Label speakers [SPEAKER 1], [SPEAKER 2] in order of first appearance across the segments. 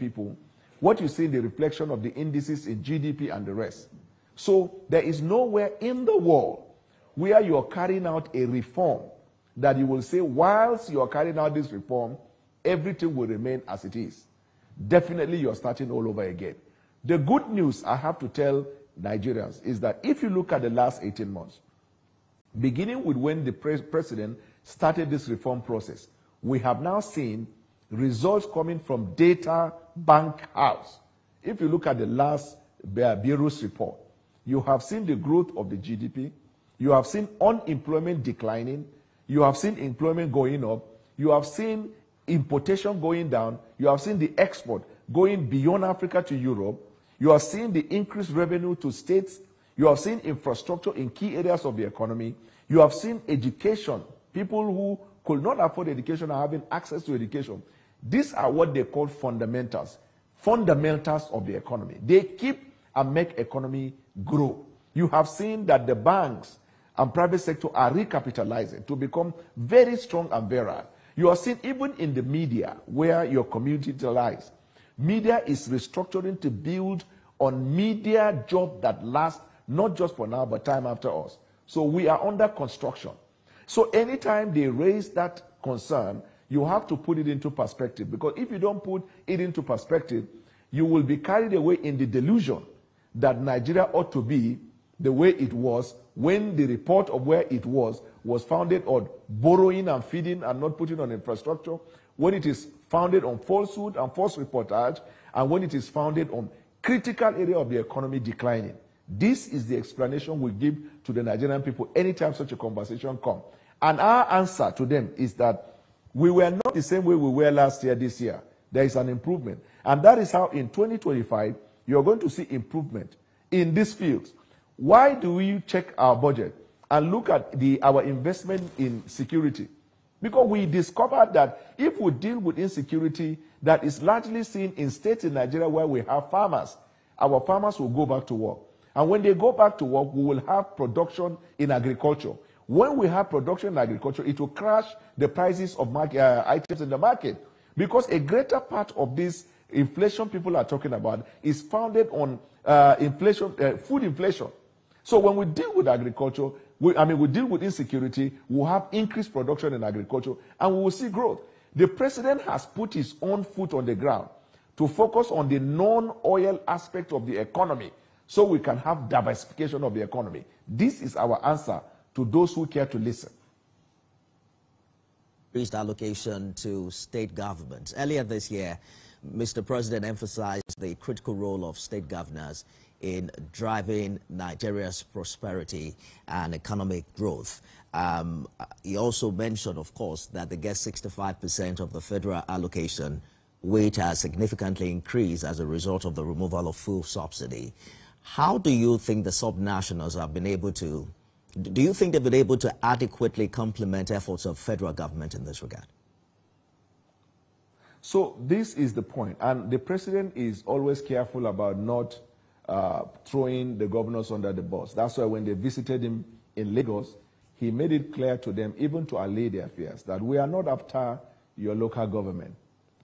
[SPEAKER 1] people, what you see in the reflection of the indices in GDP and the rest. So there is nowhere in the world where you are carrying out a reform that you will say, whilst you are carrying out this reform, everything will remain as it is. Definitely you are starting all over again. The good news I have to tell Nigerians is that if you look at the last 18 months, beginning with when the president started this reform process, we have now seen results coming from Data Bank House. If you look at the last Bureau's report, you have seen the growth of the GDP, you have seen unemployment declining, you have seen employment going up, you have seen importation going down, you have seen the export going beyond Africa to Europe, you have seen the increased revenue to states, you have seen infrastructure in key areas of the economy, you have seen education, people who could not afford education are having access to education. These are what they call fundamentals of the economy. They keep and make economy grow. You have seen that the banks and private sector are recapitalizing to become very strong and virile. You are seeing even in the media where your community lies, media is restructuring to build on media job that lasts not just for now but time after us. So we are under construction. So anytime they raise that concern, you have to put it into perspective, because if you don't put it into perspective, you will be carried away in the delusion that Nigeria ought to be the way it was when the report of where it was founded on borrowing and feeding and not putting on infrastructure, when it is founded on falsehood and false reportage, and when it is founded on critical area of the economy declining. This is the explanation we give to the Nigerian people anytime such a conversation comes. And our answer to them is that we were not the same way we were last year, this year. There is an improvement. And that is how in 2025, you're going to see improvement in these fields. Why do we check our budget and look at our investment in security? Because we discovered that if we deal with insecurity that is largely seen in states in Nigeria where we have farmers, our farmers will go back to work. And when they go back to work, we will have production in agriculture. When we have production in agriculture, it will crash the prices of items in the market. Because a greater part of this inflation people are talking about is founded on food inflation. So when we deal with agriculture, we deal with insecurity, we'll have increased production in agriculture, and we will see growth. The president has put his own foot on the ground to focus on the non-oil aspect of the economy so we can have diversification of the economy. This is our answer to those who care to listen.
[SPEAKER 2] Increased allocation to state governments. Earlier this year, Mr. President emphasized the critical role of state governors in driving Nigeria's prosperity and economic growth. He also mentioned, of course, that they get 65% of the federal allocation, which has significantly increased as a result of the removal of fuel subsidy. How do you think the subnationals have been able to, do you think they've been able to adequately complement efforts of federal government in this regard?
[SPEAKER 1] So this is the point, and the president is always careful about not throwing the governors under the bus. That's why when they visited him in Lagos, he made it clear to them, even to allay their fears, that we are not after your local government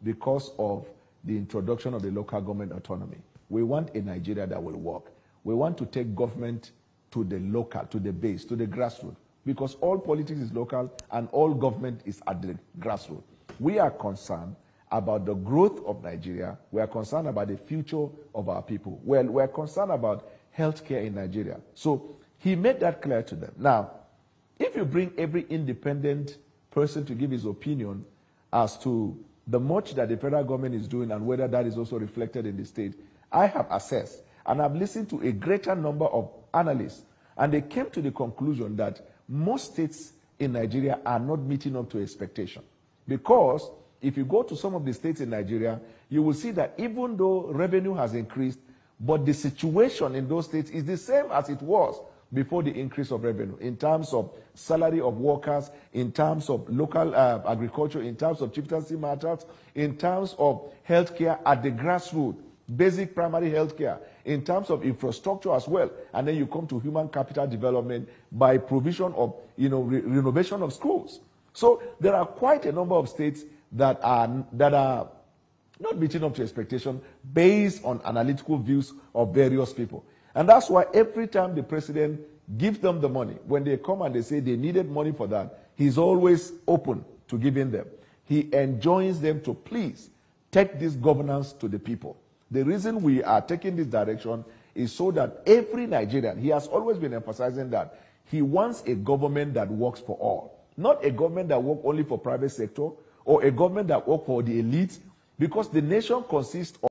[SPEAKER 1] because of the introduction of the local government autonomy. We want a Nigeria that will work. We want to take government to the local, to the base, to the grassroots, because all politics is local and all government is at the grassroots. We are concerned about the growth of Nigeria. We are concerned about the future of our people. Well, we are concerned about healthcare in Nigeria. So he made that clear to them. Now, if you bring every independent person to give his opinion as to the much that the federal government is doing and whether that is also reflected in the state, I have assessed and I've listened to a greater number of analysts, and they came to the conclusion that most states in Nigeria are not meeting up to expectation. Because if you go to some of the states in Nigeria, you will see that even though revenue has increased, but the situation in those states is the same as it was before the increase of revenue, in terms of salary of workers, in terms of local agriculture, in terms of chieftaincy matters, in terms of healthcare at the grassroots, basic primary healthcare, in terms of infrastructure as well. And then you come to human capital development by provision of, renovation of schools. So there are quite a number of states that are not meeting up to expectation based on analytical views of various people. And that's why every time the president gives them the money, when they come and they say they needed money for that, he's always open to giving them. He enjoins them to please take this governance to the people. The reason we are taking this direction is so that every Nigerian, he has always been emphasizing that he wants a government that works for all. Not a government that works only for private sector or a government that works for the elite, because the nation consists of